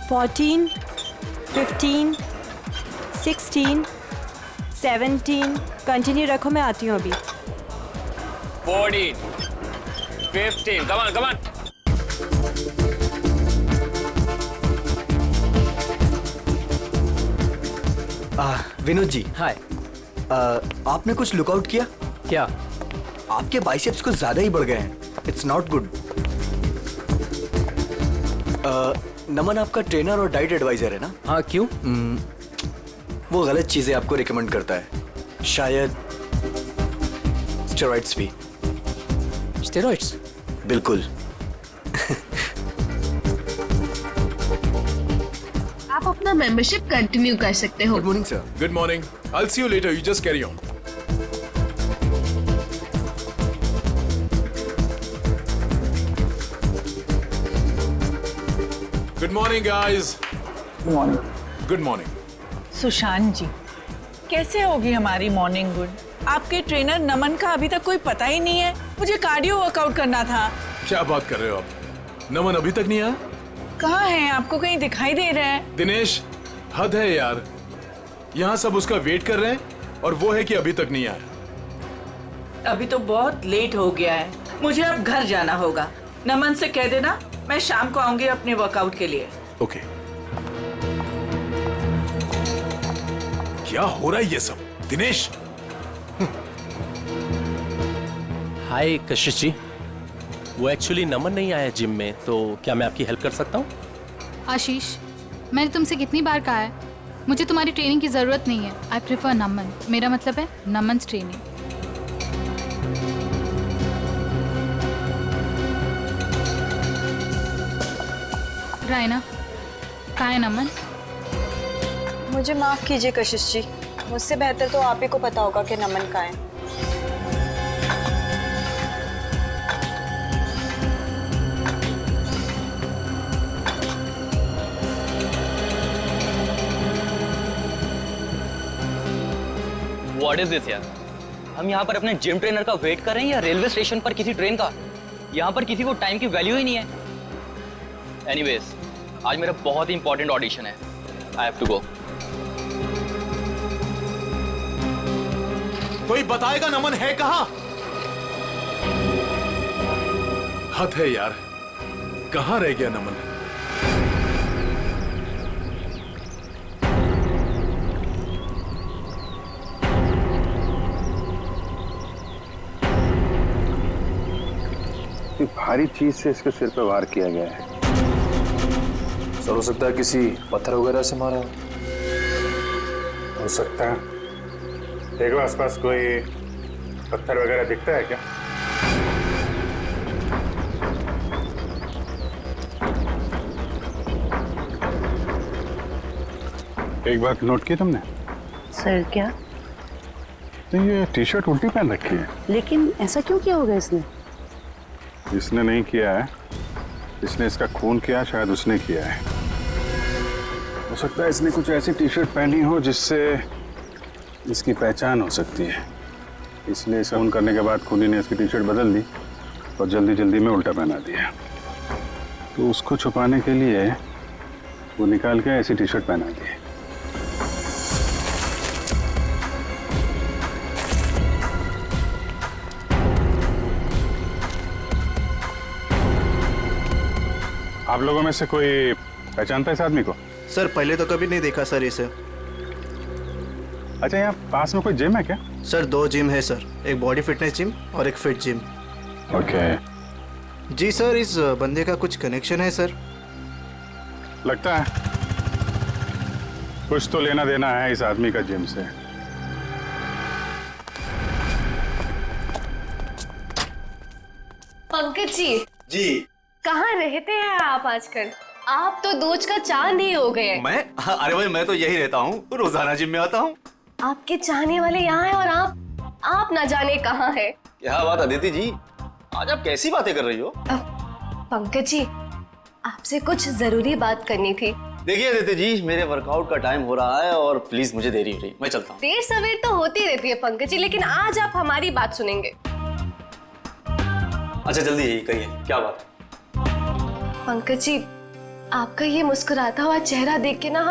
14, 15, 16, 17. Continue रखो, मैं आती हूँ अभी. 14, 15. Come on, come on. Vinod ji, हाय. आपने कुछ लुकआउट किया? क्या? आपके बाइसेप्स कुछ ज्यादा ही बढ़ गए हैं. It's not good. नमन आपका ट्रेनर और डाइट एडवाइजर है ना? हाँ, क्यों? वो गलत चीजें आपको रिकमेंड करता है. शायद स्टेरॉइड्स भी. स्टेरॉइड्स? बिल्कुल. आप अपना मेंबरशिप कंटिन्यू कर सकते हो. Good morning sir. Good morning. I'll see you later. You just carry on. Good morning, guys. Good morning. Sushant ji, कैसे होगी हमारी मॉर्निंग गुड? आपके ट्रेनर नमन का अभी तक कोई पता ही नहीं है. मुझे कार्डियो वर्कआउट करना था. क्या बात कर रहे हो आप? नमन अभी तक नहीं आया? कहाँ है? आपको कहीं दिखाई दे रहा है? दिनेश, हद है यार. यहाँ सब उसका वेट कर रहे हैं और वो है कि अभी तक नहीं आया. अभी तो बहुत लेट हो गया है. मुझे अब घर जाना होगा. नमन से कह देना मैं शाम को आऊंगी अपने वर्कआउट के लिए. ओके. क्या हो रहा है ये सब? दिनेश, हाय कशिश जी. वो एक्चुअली नमन नहीं आया जिम में, तो क्या मैं आपकी हेल्प कर सकता हूँ? आशीष, मैंने तुमसे कितनी बार कहा है मुझे तुम्हारी ट्रेनिंग की ज़रूरत नहीं है. आई प्रेफर नमन. मेरा मतलब है नमन्स ट्रेनिंग. रायना, कहाँ है नमन? मुझे माफ कीजिए कशिश जी, मुझसे बेहतर तो आप ही को पता होगा कि नमन कहाँ है. What is this यार? हम यहाँ पर अपने जिम ट्रेनर का वेट कर रहे हैं या रेलवे स्टेशन पर किसी ट्रेन का? यहाँ पर किसी को टाइम की वैल्यू ही नहीं है. एनीवेज, आज मेरा बहुत ही इंपॉर्टेंट ऑडिशन है. I have to go. कोई बताएगा नमन है कहाँ? हद है यार. कहाँ रह गया नमन? भारी चीज से इसके सिर पे वार किया गया है. सर, हो सकता है किसी पत्थर वगैरह से मारा हो सकता है. देखो आसपास कोई पत्थर वगैरह दिखता है क्या? एक बात नोट की तुमने? सर क्या? तो ये टी शर्ट उल्टी पहन रखी है. लेकिन ऐसा क्यों किया होगा इसने? इसने नहीं किया है, इसने इसका खून किया. शायद उसने किया है. हो सकता है इसने कुछ ऐसी टी शर्ट पहनी हो जिससे इसकी पहचान हो सकती है. इसलिए इसे खून करने के बाद खूनी ने इसकी टी शर्ट बदल दी और जल्दी जल्दी में उल्टा पहना दिया. तो उसको छुपाने के लिए वो निकाल के ऐसी टी शर्ट पहना दी. आप लोगों में से कोई पहचानता है इस आदमी को? सर पहले तो कभी नहीं देखा सर इसे. अच्छा, यहाँ पास में कोई जिम है क्या? सर 2 जिम है सर. एक बॉडी फिटनेस जिम और एक फिट जिम. ओके. जी सर, इस बंदे का कुछ कनेक्शन है सर. लगता है कुछ तो लेना देना है इस आदमी का जिम से. पंकज जी. जी. कहाँ रहते हैं आप आजकल? आप तो दोज का चांद ही हो गए. मैं? अरे भाई, मैं तो यही रहता हूँ. रोजाना जिम में आता हूँ. आपके चाहने वाले यहाँ हैं और आप ना जाने कहाँ है. क्या बात अदिति जी, आज आप कैसी बातें कर रही हो? पंकज जी, आपसे कुछ जरूरी बात करनी थी. देखिए अदिति जी, मेरे वर्कआउट का टाइम हो रहा है और प्लीज मुझे देरी हो रही, मैं चलता हूँ. देर सवेर तो होती रहती है पंकज जी, लेकिन आज आप हमारी बात सुनेंगे. अच्छा जल्दी कहिए, क्या बात? पंकज जी, आपका ये मुस्कुराता हुआ चेहरा देख के ना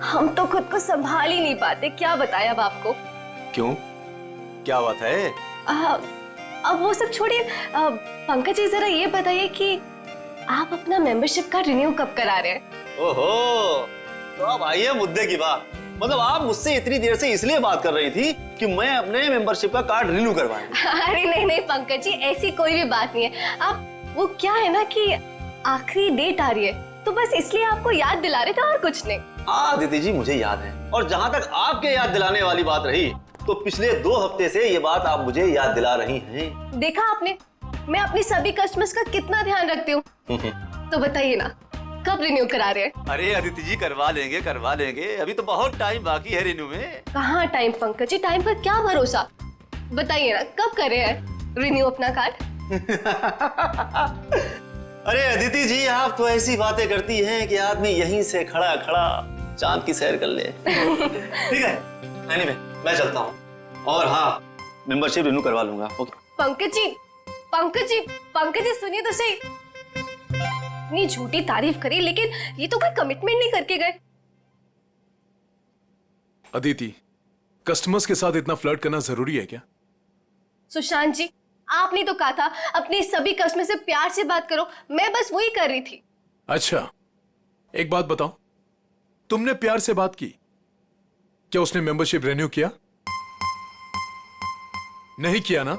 हम तो खुद को संभाल ही नहीं पाते। क्या बताएं अब आपको। क्यों, क्या बात है? अब वो सब छोड़िए। पंकज जी जरा ये बताइए कि आप अपना मेंबरशिप कार्ड रिन्यू कब करा रहे हैं? ओहो, तो अब आइए मुद्दे की बात। मतलब आप मुझसे इतनी देर से इसलिए बात कर रही थी कि मैं अपने मेंबरशिप का कार्ड रिन्यू करवाऊं। अरे नहीं पंकज जी, ऐसी कोई भी बात नहीं है। आप वो क्या है ना कि आखिरी डेट आ रही है तो बस इसलिए आपको याद दिला रहे थे और कुछ नहीं। आदिति जी मुझे याद है, और जहाँ तक आपके याद दिलाने वाली बात रही तो पिछले 2 हफ्ते से ये बात आप मुझे याद दिला रही हैं। देखा आपने, मैं अपनी सभी कस्टमर्स का कितना ध्यान रखती हूँ। तो बताइए ना, कब रिन्यू करा रहे हैं? अरे आदिति जी करवा लेंगे, अभी तो बहुत टाइम बाकी है रिन्यू में। कहाँ टाइम पंकज जी, टाइम पर क्या भरोसा। बताइए ना कब करे हैं रिन्यू अपना कार्ड? अरे अदिति जी, आप तो ऐसी बातें करती हैं कि आदमी यहीं से खड़ा खड़ा चांद की सैर कर ले। ठीक है, एनीवे मैं चलता हूँ, और हाँ मेंबरशिप रिन्यू करवा लूंगा। ओके। पंकज जी सुनिए तो सही। इतनी झूठी तारीफ करी लेकिन ये तो कोई कमिटमेंट नहीं करके गए। अदिति, कस्टमर्स के साथ इतना फ्लर्ट करना जरूरी है क्या? सुशांत जी, आपने तो कहा था अपने सभी कस्टमर से प्यार से बात करो, मैं बस वही कर रही थी। अच्छा, एक बात बताओ, तुमने प्यार से बात की, क्या उसने मेंबरशिप रिन्यू किया? नहीं किया ना?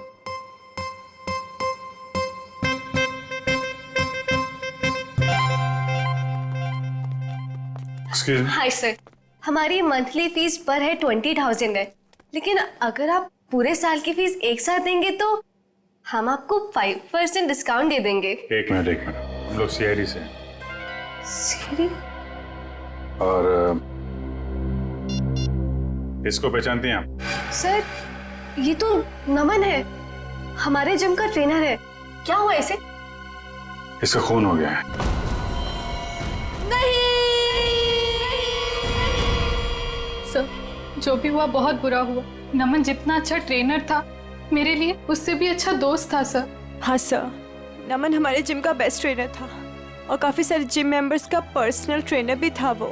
हाय सर, हमारी मंथली फीस पर है 20,000 है, लेकिन अगर आप पूरे साल की फीस एक साथ देंगे तो हम आपको 5% डिस्काउंट दे देंगे। एक मिनट, हम लोग सीआईडी से हैं। सीआईडी? और इसको पहचानती हैं आप? सर, ये तो नमन है, हमारे जिम का ट्रेनर है। क्या हुआ इसे? इसका खून हो गया है। नहीं सर, जो भी हुआ बहुत बुरा हुआ। नमन जितना अच्छा ट्रेनर था, मेरे लिए उससे भी अच्छा दोस्त था सर। हाँ सर, नमन हमारे जिम का बेस्ट ट्रेनर था और काफी सारे जिम मेंबर्स का पर्सनल ट्रेनर भी था वो।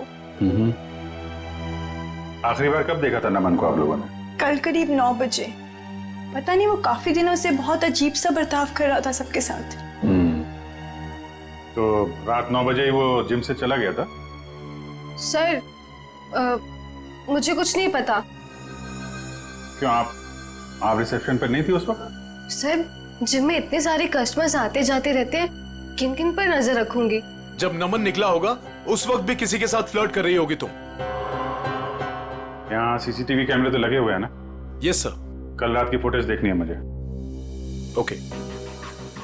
आखिरी बार कब देखा था नमन को आप लोगों ने? कल करीब 9 बजे। पता नहीं वो काफी दिनों से बहुत अजीब सा बर्ताव कर रहा था सबके साथ। तो रात 9 बजे ही वो जिम से चला गया था? सर, मुझे कुछ नहीं पता। क्यों, आप रिसेप्शन पर नहीं थी उस वक्त? सर, जिम में इतने सारे कस्टमर्स आते जाते रहते हैं, किन किन पर नजर रखूंगी। जब नमन निकला होगा उस वक्त भी किसी के साथ फ्लर्ट कर रही होगी तुम। यहाँ सीसीटीवी कैमरे तो लगे हुए हैं ना? Yes sir. कल रात की फुटेज देखनी है मुझे। ओके,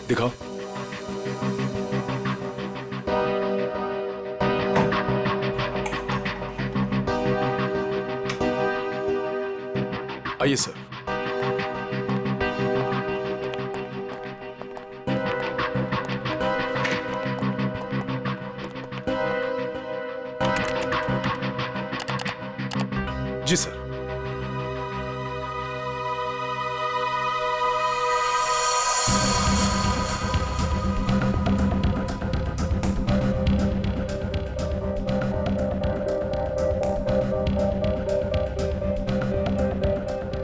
दिखाओ। आइए सर। जी सर।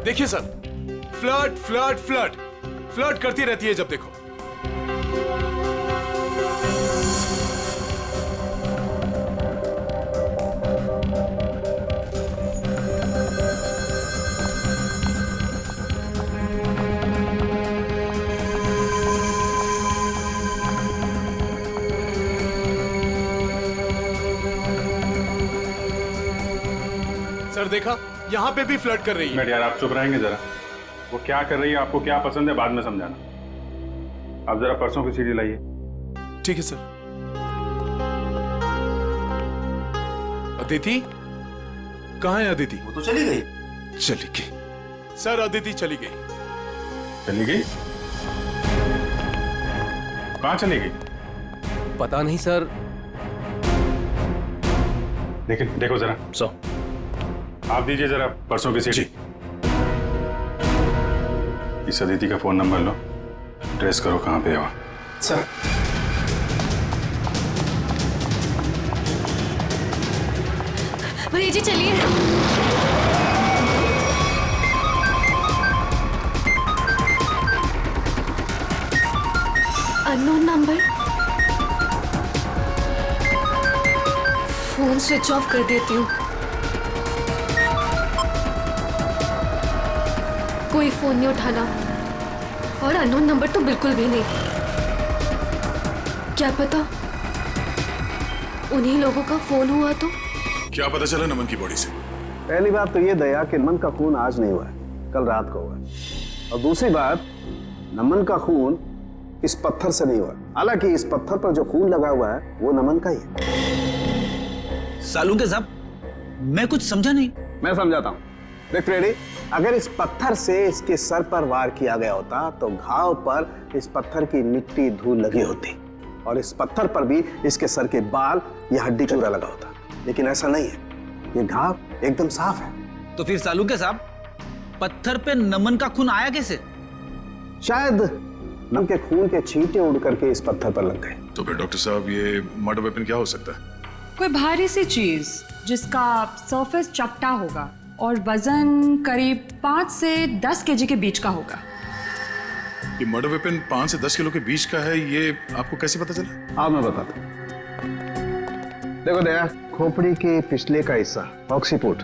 देखिए sir, flirt flirt flirt flirt करती रहती है जब देखो। सर देखा, यहाँ पे भी फ्लर्ट कर रही है। यार आप चुप रहेंगे जरा? वो क्या कर रही है, आपको क्या पसंद है, बाद में समझाना। आप जरा परसों की सीडी लाइए। ठीक है सर। अदिति कहाँ है? अदिति वो तो चली गई। चली गई सर, अदिति चली गई। चली गई? कहाँ चली गई? पता नहीं सर। लेकिन देखो जरा। सो आप दीजिए जरा परसों की सीडी। इस अदिति का फोन नंबर लो, ट्रेस करो कहाँ पे है वो। सर। भैया जी चलिए। Unknown number. Phone switch off कर देती हूँ। कोई फोन नहीं उठाना और अननोन नंबर तो बिल्कुल भी नहीं। क्या पता उन्हीं लोगों का फोन हुआ तो। क्या पता चला नमन की बॉडी से? पहली बात तो ये दया कि नमन का खून आज नहीं हुआ है, कल रात को हुआ है। और दूसरी बात, नमन का खून इस पत्थर से नहीं हुआ। हालांकि इस पत्थर पर जो खून लगा हुआ है वो नमन का ही है। सालूके साहब, मैं कुछ समझा नहीं। मैं समझाता हूँ। देख रेडी, अगर इस पत्थर से इसके सर पर वार किया गया होता तो घाव पर इस पत्थर की मिट्टी धूल लगी होती और इस पत्थर पर भी इसके सर के बाल या हड्डी चूरा लगा होता। लेकिन ऐसा नहीं है, ये घाव एकदम साफ है। तो फिर सालूके साहब, पत्थर पे नमन का खून आया कैसे? शायद नमन के खून के छींटे उड़ करके इस पत्थर पर लग गए। तो फिर डॉक्टर साहब, ये मर्डर वेपन क्या हो सकता है? कोई भारी सी चीज जिसका सरफेस चपटा होगा और वजन करीब 5 से 10 केजी के बीच का होगा। ये मर्डर वेपन 5 से 10 किलो के बीच का है, ये आपको कैसे पता चला? हाँ, मैं बताता हूँ। देखो दया, खोपड़ी के पिछले का हिस्सा ऑक्सीपुट,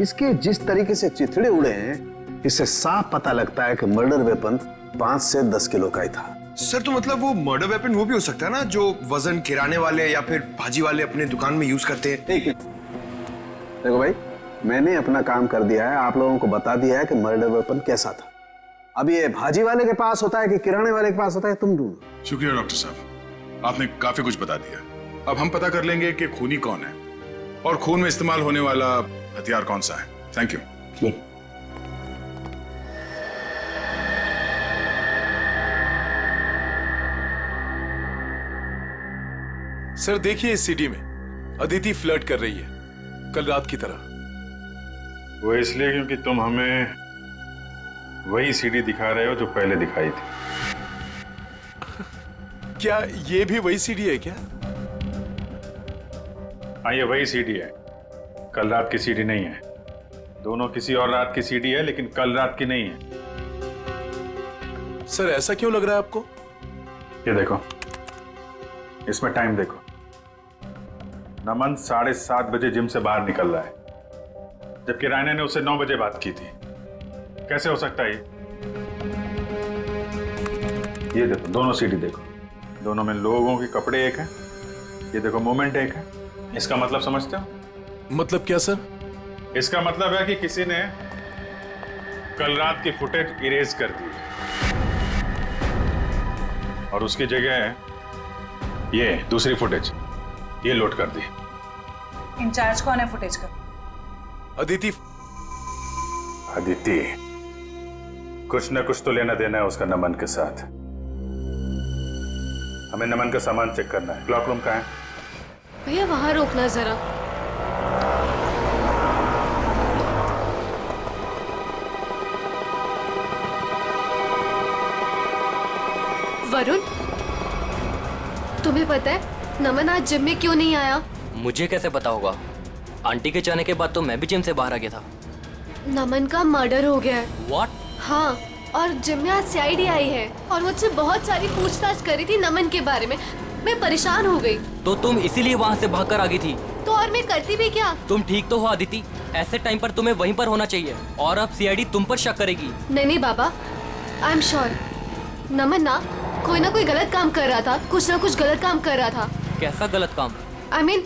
इसके जिस तरीके से चिथड़े उड़े हैं, इससे साफ पता लगता है कि मर्डर वेपन 5 से 10 किलो का ही था। सर, तो मतलब वो मर्डर वेपन वो भी हो सकता है ना, जो वजन किराने वाले या फिर भाजी वाले अपने दुकान में यूज करते हैं। ठीक है, देखो भाई, मैंने अपना काम कर दिया है, आप लोगों को बता दिया है कि मर्डर वेपन कैसा था। अब ये भाजी वाले के पास होता है कि किराने वाले के पास होता है, तुम ढूंढो। शुक्रिया डॉक्टर साहब, आपने काफी कुछ बता दिया। अब हम पता कर लेंगे कि खूनी कौन है और खून में इस्तेमाल होने वाला हथियार कौन सा है। Thank you. सर देखिए, इस सीडी में अदिति फ्लर्ट कर रही है कल रात की तरह। वो इसलिए क्योंकि तुम हमें वही सीडी दिखा रहे हो जो पहले दिखाई थी। क्या ये भी वही सीडी है क्या? हाँ, ये वही सीडी है, कल रात की सीडी नहीं है। दोनों किसी और रात की सीडी है, लेकिन कल रात की नहीं है। सर ऐसा क्यों लग रहा है आपको? ये देखो, इसमें टाइम देखो। नमन 7:30 बजे जिम से बाहर निकल रहा है, जबकि रायना ने उससे 9 बजे बात की थी। कैसे हो सकता है ये देखो, दोनों सीडी देखो, दोनों में लोगों के कपड़े एक हैं। ये देखो, मोमेंट एक है। इसका मतलब समझते हो? मतलब क्या सर? इसका मतलब है कि किसी ने कल रात की फुटेज इरेज कर दी और उसकी जगह ये दूसरी फुटेज ये लोड कर दी। इंचार्ज कौन है फुटेज का? अदिति। अदिति, कुछ न कुछ तो लेना देना है उसका नमन के साथ। हमें नमन का सामान चेक करना है। क्लॉक रूम कहाँ है? भैया वहां रोकना जरा। वरुण, तुम्हें पता है नमन आज जिम में क्यों नहीं आया? मुझे कैसे पता होगा? आंटी के जाने के बाद तो मैं भी जिम से बाहर आ गया था। नमन का मर्डर हो गया है। What? हाँ, और जिम में आज सीआईडी आई है और मुझसे बहुत सारी पूछताछ करी थी नमन के बारे में। मैं परेशान हो गई। तो तुम इसीलिए वहाँ से भागकर आ गई थी? तो और मैं करती भी क्या? तुम ठीक तो हो अदिति, ऐसे टाइम पर तुम्हें वहीं पर होना चाहिए और अब सीआईडी तुम पर शक करेगी। नहीं बाबा, आई एम श्योर नमन ना कोई गलत काम कर रहा था, कुछ ना कुछ गलत काम कर रहा था। कैसा गलत काम? आई मीन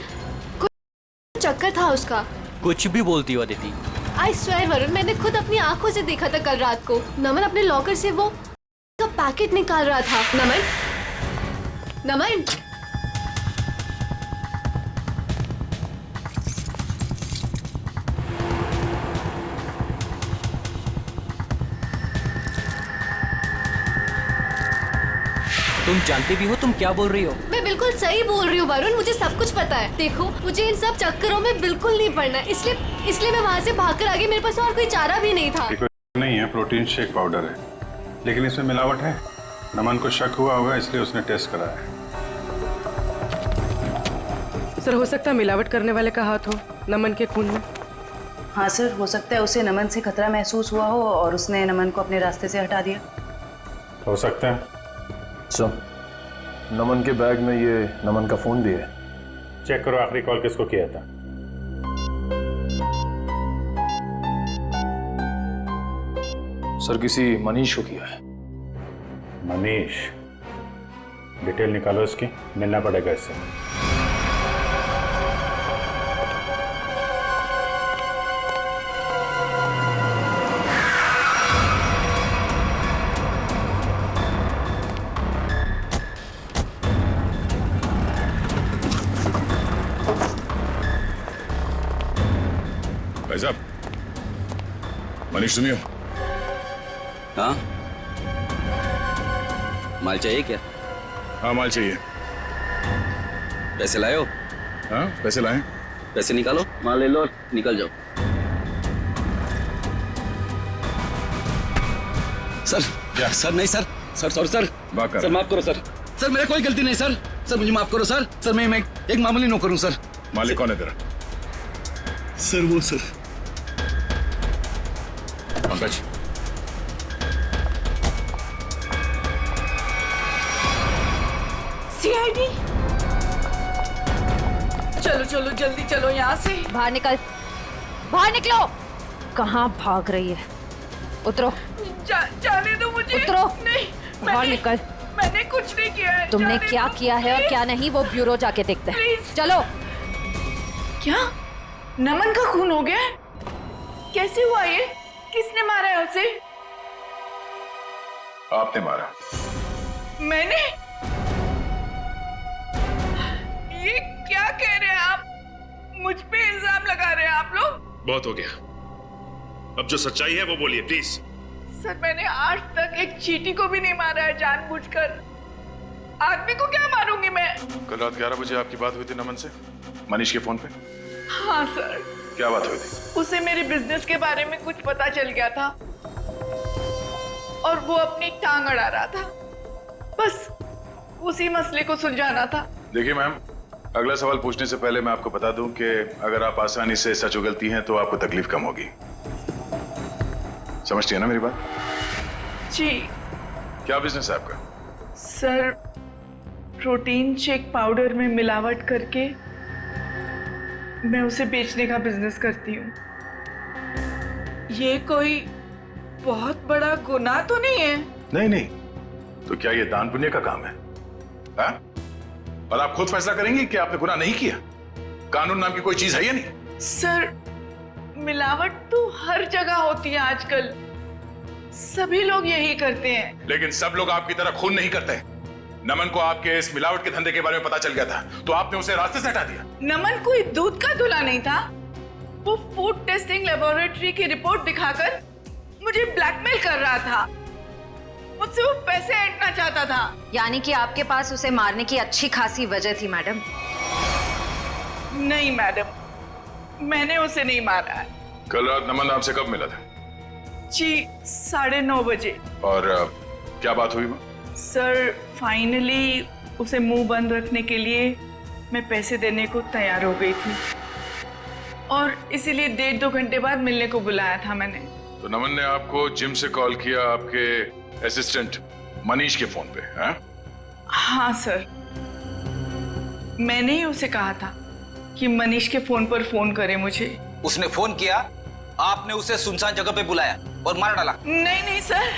कोई चक्कर था उसका। कुछ भी बोलती हो अदिति। आई स्वेयर वरुण, मैंने खुद अपनी आंखों से देखा था कल रात को। नमन अपने लॉकर से वो का पैकेट निकाल रहा था। नमन, तुम जानती भी हो तुम क्या बोल रही हो? मैं बिल्कुल सही बोल रही हूँ वरुण, मुझे सब कुछ पता है। देखो, मुझे इन सब चक्करों में बिल्कुल नहीं पड़ना, इसलिए मैं वहाँ से भागकर आ गई। मेरे पास और कोई चारा भी नहीं था। नहीं है, प्रोटीन शेक पाउडर है, लेकिन इसमें मिलावट है। नमन को शक हुआ होगा, इसलिए उसने टेस्ट कराया। सर हो सकता है मिलावट करने वाले का हाथ हो नमन के खून में। हाँ सर, हो सकता है उसे नमन से खतरा महसूस हुआ हो और उसने नमन को अपने रास्ते से हटा दिया। हो सकता है। सर, नमन के बैग में ये नमन का फोन भी है। चेक करो आखिरी कॉल किसको किया था। सर किसी मनीष को किया है। मनीष, डिटेल निकालो इसकी, मिलना पड़ेगा इससे। भाई साहब, मनीष तुम ही हो? हाँ, माल चाहिए क्या? हाँ माल चाहिए। पैसे लाए हो? हाँ पैसे लाए। पैसे निकालो, माल ले लो और निकल जाओ। सर क्या? सर नहीं sir, sir sorry sir, sir माफ करो सर, सर मेरा कोई गलती नहीं सर, सर मुझे माफ करो सर, सर मैं एक मामूली नौकर हूँ सर। मालिक कौन है तेरा? सर वो सर पंकज, सीआईडी, चलो चलो जल्दी चलो यहाँ से। बाहर निकल, बाहर निकलो। कहाँ भाग रही है? उतरो। जाने दो मुझे। उतरो। नहीं, बाहर निकल। मैंने कुछ नहीं किया है। तुमने क्या किया है और क्या नहीं वो ब्यूरो जाके देखते हैं। चलो। क्या नमन का खून हो गया? कैसे हुआ ये? किसने मारा है उसे? आपने मारा। मैंने? ये क्या कह रहे हैं आप? मुझ पे इल्जाम लगा रहे हैं आप लोग? बहुत हो गया, अब जो सच्चाई है वो बोलिए प्लीज। सर मैंने आज तक एक चींटी को भी नहीं मारा है जानबूझकर। आदमी को क्या मारूंगी मैं? कल रात 11 बजे आपकी बात हुई थी नमन से, मनीष के फोन पे? हाँ सर। क्या बात हुई थी? उसे मेरे बिजनेस के बारे में कुछ पता चल गया था और वो अपनी टांग अड़ा रहा था, बस उसी मसले को सुलझाना था। देखिए मैम, अगला सवाल पूछने से पहले मैं आपको बता दूं कि अगर आप आसानी से सच उगलती हैं तो आपको तकलीफ कम होगी। समझती है ना मेरी बात? जी। क्या बिजनेस है आपका? सर प्रोटीन शेक पाउडर में मिलावट करके मैं उसे बेचने का बिजनेस करती हूँ। ये कोई बहुत बड़ा गुनाह तो नहीं है? नहीं नहीं, तो क्या ये दान पुण्य का काम है? हा? और आप खुद फैसला करेंगे कि आपने गुनाह नहीं किया? कानून नाम की कोई चीज है या नहीं? सर मिलावट तो हर जगह होती है आजकल, सभी लोग यही करते हैं। लेकिन सब लोग आपकी तरह खून नहीं करते। नमन को आपके इस मिलावट के धंधे के बारे में पता चल गया था तो आपने उसे रास्ते से हटा दिया। नमन कोई दूध का दूल्हा नहीं था। वो फूड टेस्टिंग लेबोरेटरी की रिपोर्ट दिखाकर मुझे ब्लैकमेल कर रहा था, मुझसे वो पैसे ऐंठना चाहता था। यानी कि आपके पास उसे मारने की अच्छी खासी वजह थी मैडम? नहीं मैडम, मैंने उसे नहीं मारा है। कल रात नमन आपसे कब मिला था? जी 9:30 बजे। और क्या बात हुई? सर फाइनली उसे मुंह बंद रखने के लिए मैं पैसे देने को तैयार हो गई थी और इसीलिए 1.5-2 घंटे बाद मिलने को बुलाया था मैंने। तो नमन ने आपको जिम से कॉल किया आपके असिस्टेंट मनीष के फोन पे? हैं? हाँ सर, मैंने ही उसे कहा था कि मनीष के फोन पर फोन करे मुझे। उसने फोन किया, आपने उसे सुनसान जगह पे बुलाया और मार डाला? नहीं नहीं सर,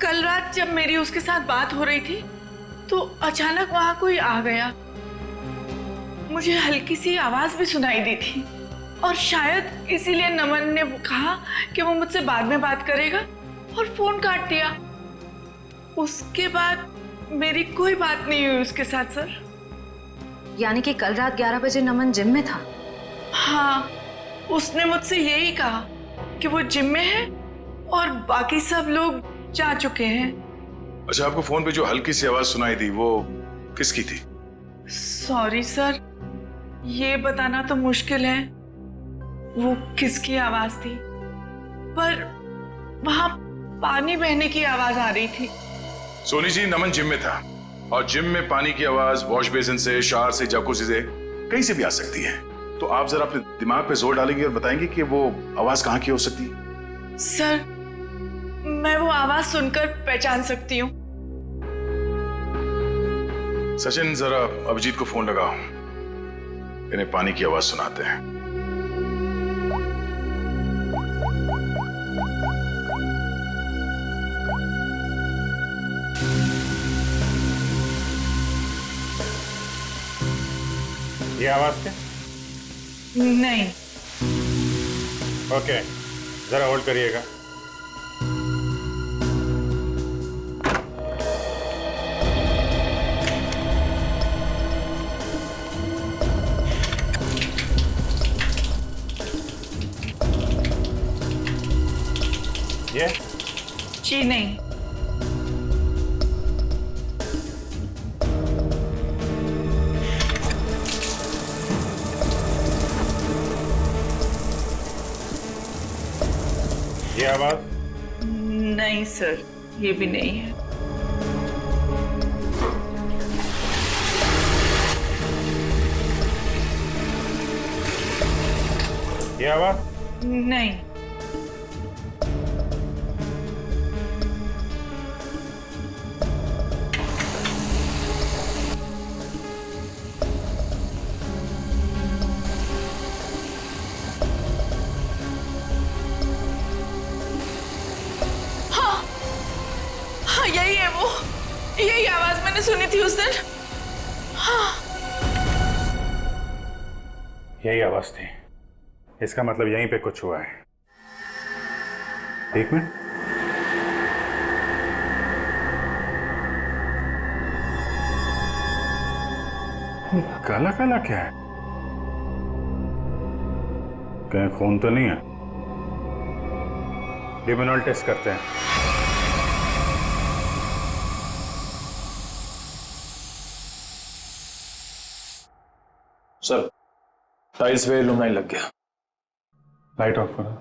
कल रात जब मेरी उसके साथ बात हो रही थी तो अचानक वहां कोई आ गया। मुझे हल्की सी आवाज भी सुनाई दी थी और शायद इसीलिए नमन ने कहा कि वो मुझसे बाद में बात करेगा और फोन काट दिया। उसके बाद मेरी कोई बात नहीं हुई उसके साथ सर। यानी कि कल रात 11 बजे नमन जिम में था? हाँ, उसने मुझसे यही कहा कि वो जिम में है और बाकी सब लोग जा चुके हैं। अच्छा, आपको फोन पे जो हल्की सी आवाज सुनाई दी वो किसकी थी? सॉरी सर, ये बताना तो मुश्किल है वो किसकी आवाज थी, पर वहां पानी बहने की आवाज आ रही थी। सोनी जी, नमन जिम में था और जिम में पानी की आवाज वॉश बेसिन से, शावर से, जकूज़ी से कहीं से भी आ सकती है। तो आप जरा अपने दिमाग पे जोर डालेंगे और बताएंगे कि वो आवाज कहाँ की हो सकती है। सर, मैं वो आवाज सुनकर पहचान सकती हूँ। सचिन, जरा अभिजीत को फोन लगाओ, इन्हें पानी की आवाज सुनाते हैं। ये आवाज क्या? नहीं। ओके, जरा होल्ड करिएगा। ये? जी नहीं। ये आवाज? नहीं सर, ये भी नहीं है। ये आवाज? नहीं। यही है वो, यही आवाज मैंने सुनी थी उस दिन। हाँ। यही आवाज थी, इसका मतलब यहीं पे कुछ हुआ है। एक मिनट, काला काला क्या है? कहीं खून तो नहीं है? लिमिनॉल टेस्ट करते हैं। सर, टाइल्स पे लुमनाई लग गया। लाइट ऑफ करो।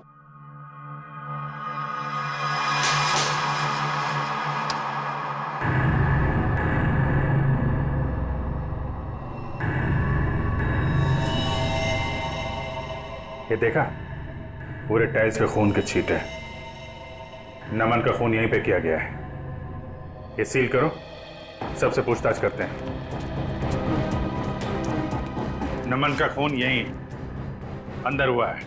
ये देखा, पूरे टाइल्स पे खून के छींटे। नमन का खून यहीं पे किया गया है। ये सील करो, सबसे पूछताछ करते हैं। नमन का खून यहीं अंदर हुआ है,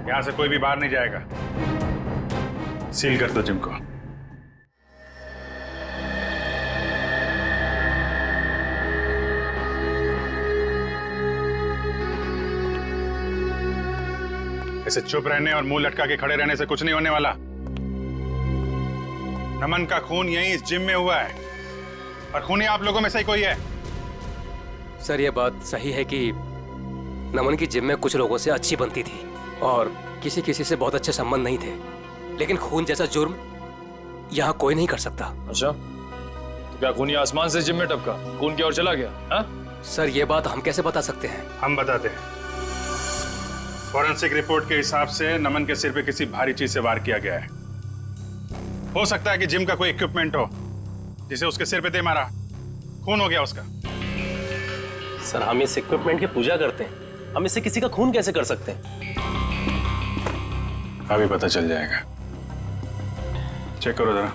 यहां से कोई भी बाहर नहीं जाएगा। सील कर दो जिम को। ऐसे चुप रहने और मुंह लटका के खड़े रहने से कुछ नहीं होने वाला। नमन का खून यहीं इस जिम में हुआ है और खूनी आप लोगों में से ही कोई है। सर, ये बात सही है कि नमन की जिम में कुछ लोगों से अच्छी बनती थी और किसी किसी से बहुत अच्छे संबंध नहीं थे, लेकिन खून जैसा जुर्म यहाँ कोई नहीं कर सकता। अच्छा, तो क्या खूनी आसमान से जिम में टपका, खून की ओर चला गया? हा? सर, ये बात हम कैसे बता सकते हैं? हम बताते हैं। फॉरेंसिक रिपोर्ट के हिसाब से नमन के सिर पे किसी भारी चीज से वार किया गया है। हो सकता है कि जिम का कोई इक्विपमेंट हो जिसे उसके सिर पे दे मारा, खून हो गया उसका। सर, हम इस इक्विपमेंट की पूजा करते हैं, हम इससे किसी का खून कैसे कर सकते हैं? अभी पता चल जाएगा। चेक करो जरा।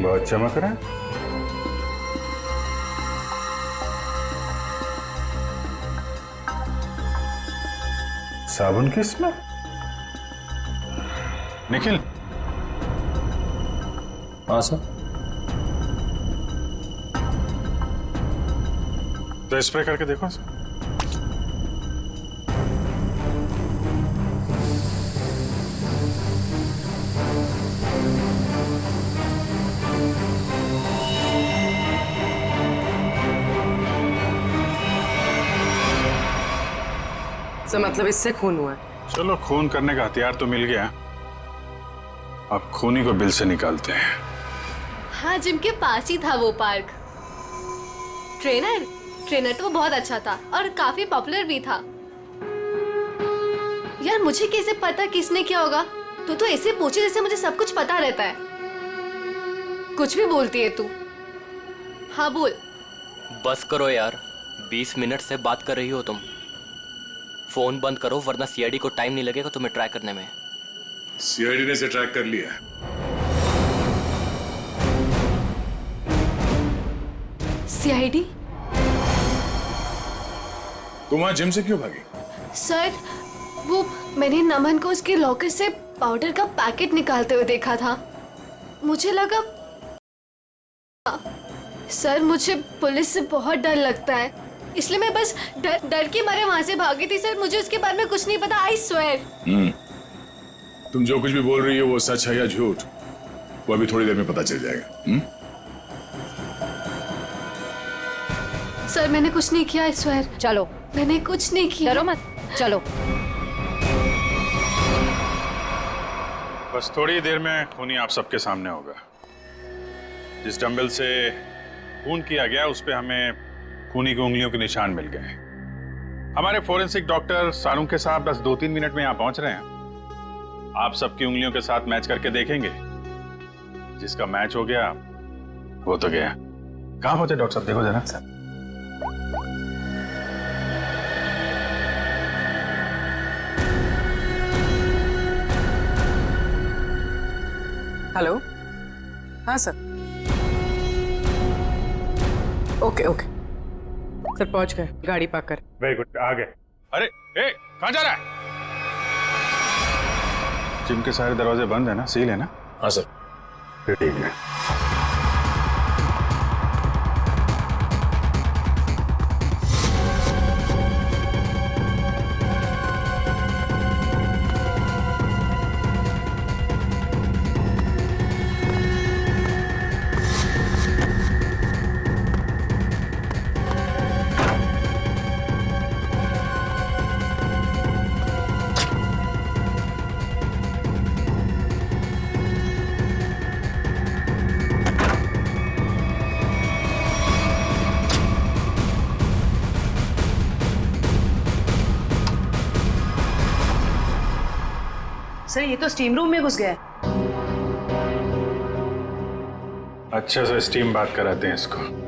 बहुत चमक रहा है। साबुन की स्मेल। निखिल। हाँ सर। तो स्प्रे करके देखो सर। सर मतलब इससे खून हुआ है? चलो खून करने का हथियार तो मिल गया, अब खूनी को बिल से निकालते हैं। हाँ, जिम के पास ही था वो पार्क। ट्रेनर तो बहुत अच्छा था और काफी पॉपुलर भी था। यार मुझे कैसे पता किसने क्या होगा? तू तो ऐसे पूछे जैसे मुझे सब कुछ पता रहता है। कुछ भी बोलती है तू। हाँ बोल। बस करो यार, 20 मिनट से बात कर रही हो तुम। फोन बंद करो वरना सीआईडी को टाइम नहीं लगेगा तुम्हें ट्रैक करने में। सीआईडी ने इसे ट्रैक कर लिया। सीआईडी? तुम वहां जिम से क्यों भागी? सर वो मैंने नमन को उसके लॉकर से पाउडर का पैकेट निकालते हुए देखा था। मुझे लगा सर मुझे पुलिस से बहुत डर लगता है, इसलिए मैं बस डर के मारे वहां से भागी थी। सर मुझे उसके बारे में कुछ नहीं पता, आई स्वेयर। तुम जो कुछ भी बोल रही हो वो सच है या झूठ, वो अभी थोड़ी देर में पता चल जाएगा। सर मैंने कुछ नहीं किया, आई स्वेयर। चलो, मैंने कुछ नहीं किया। डरो मत, चलो। बस थोड़ी देर में खूनी आप सबके सामने होगा। जिस डंबल से खून किया गया उस पे हमें खूनी की उंगलियों के निशान मिल गए। हमारे फोरेंसिक डॉक्टर सारुंग के साथ बस 2-3 मिनट में यहाँ पहुंच रहे हैं। आप सबकी उंगलियों के साथ मैच करके देखेंगे, जिसका मैच हो गया वो तो गया। कहाँ पहुंचे डॉक्टर साहब, देखो जरा। हेलो, हाँ सर। ओके ओके सर, पहुंच गए, गाड़ी पार्क कर। वेरी गुड, आ गए। अरे ए, कहाँ जा रहा है? जिम के सारे दरवाजे बंद है ना, सील है ना? हाँ सर। फिर ठीक है। सर ये तो स्टीम रूम में घुस गया है। अच्छे से स्टीम बात कराते हैं इसको।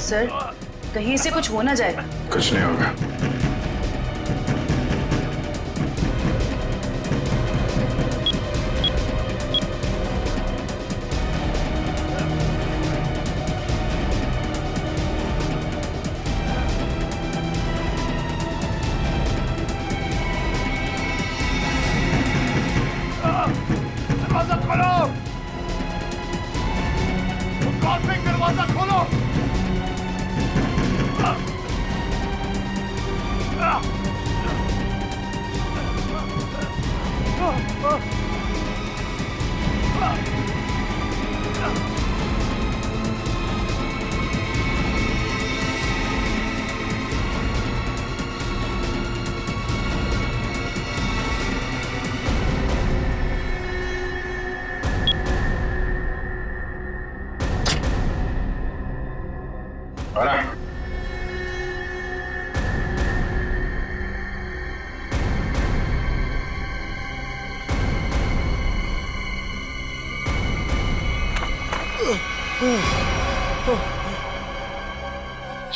सर कहीं से कुछ हो ना जाए। कुछ नहीं होगा। दरवाजा खोलो, दरवाजा खोलो।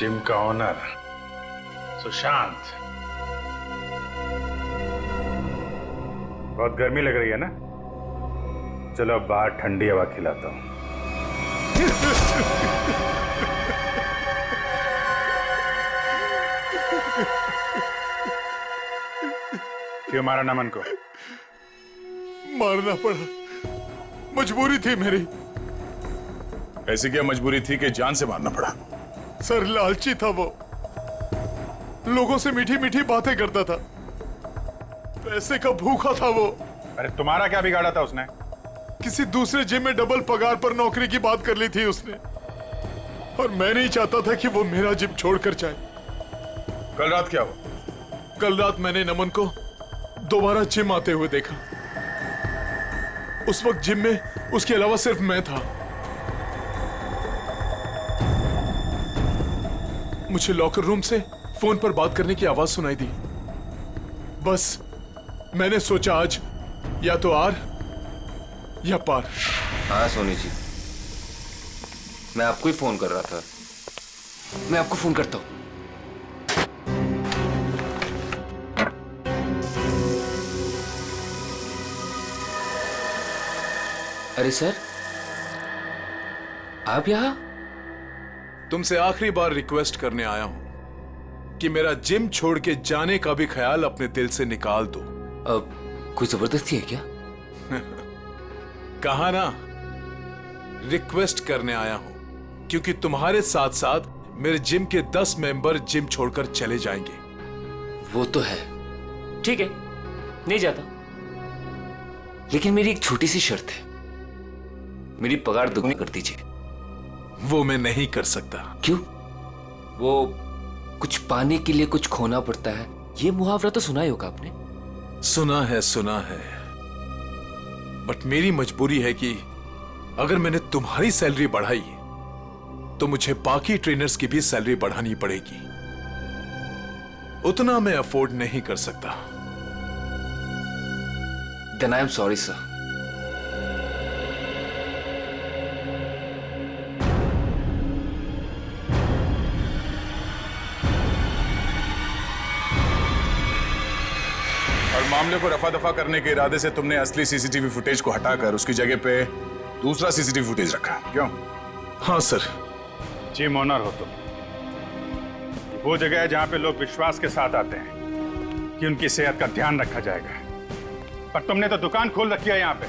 जिम का ओनर सुशांत। बहुत गर्मी लग रही है ना? चलो अब बाहर ठंडी हवा खिलाता हूं। क्यों मारा नमन को? मारना पड़ा, मजबूरी थी मेरी। ऐसी क्या मजबूरी थी कि जान से मारना पड़ा? सर लालची था वो, लोगों से मीठी मीठी बातें करता था, पैसे का भूखा था वो। अरे तुम्हारा क्या बिगाड़ा था उसने? किसी दूसरे जिम में डबल पगार पर नौकरी की बात कर ली थी उसने, और मैं नहीं चाहता था कि वो मेरा जिम छोड़कर जाए। कल रात क्या हुआ? कल रात मैंने नमन को दोबारा जिम आते हुए देखा। उस वक्त जिम में उसके अलावा सिर्फ मैं था। मुझे लॉकर रूम से फोन पर बात करने की आवाज सुनाई दी। बस मैंने सोचा आज या तो आर या पार। हाँ सोनी जी, मैं आपको ही फोन कर रहा था। मैं आपको फोन करता हूं। अरे सर, आप यहां? तुमसे आखिरी बार रिक्वेस्ट करने आया हूं कि मेरा जिम छोड़ के जाने का भी ख्याल अपने दिल से निकाल दो। अब कोई जबरदस्ती है क्या? कहा ना, रिक्वेस्ट करने आया हूं क्योंकि तुम्हारे साथ साथ मेरे जिम के 10 मेंबर जिम छोड़कर चले जाएंगे। वो तो है, ठीक है, नहीं जाता, लेकिन मेरी एक छोटी सी शर्त है। मेरी पगार दुगनी कर दीजिए। वो मैं नहीं कर सकता। क्यों? वो कुछ पाने के लिए कुछ खोना पड़ता है, ये मुहावरा तो सुना ही होगा आपने। सुना है, बट मेरी मजबूरी है कि अगर मैंने तुम्हारी सैलरी बढ़ाई तो मुझे बाकी ट्रेनर्स की भी सैलरी बढ़ानी पड़ेगी। उतना मैं अफोर्ड नहीं कर सकता। Then I am sorry, sir. और मामले को रफा दफा करने के इरादे से तुमने असली सीसीटीवी फुटेज को हटाकर उसकी जगह पे दूसरा सीसीटीवी फुटेज रखा, क्यों? हाँ सर। जिम ओनर हो तुम। वो जगह है जहां पे लोग विश्वास के साथ आते हैं कि उनकी सेहत का ध्यान रखा जाएगा, पर तुमने तो दुकान खोल रखी है यहाँ पे।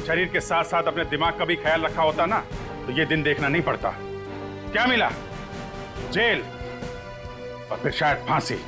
शरीर के साथ साथ अपने दिमाग का भी ख्याल रखा होता ना तो ये दिन देखना नहीं पड़ता। क्या मिला? जेल और फिर शायद फांसी।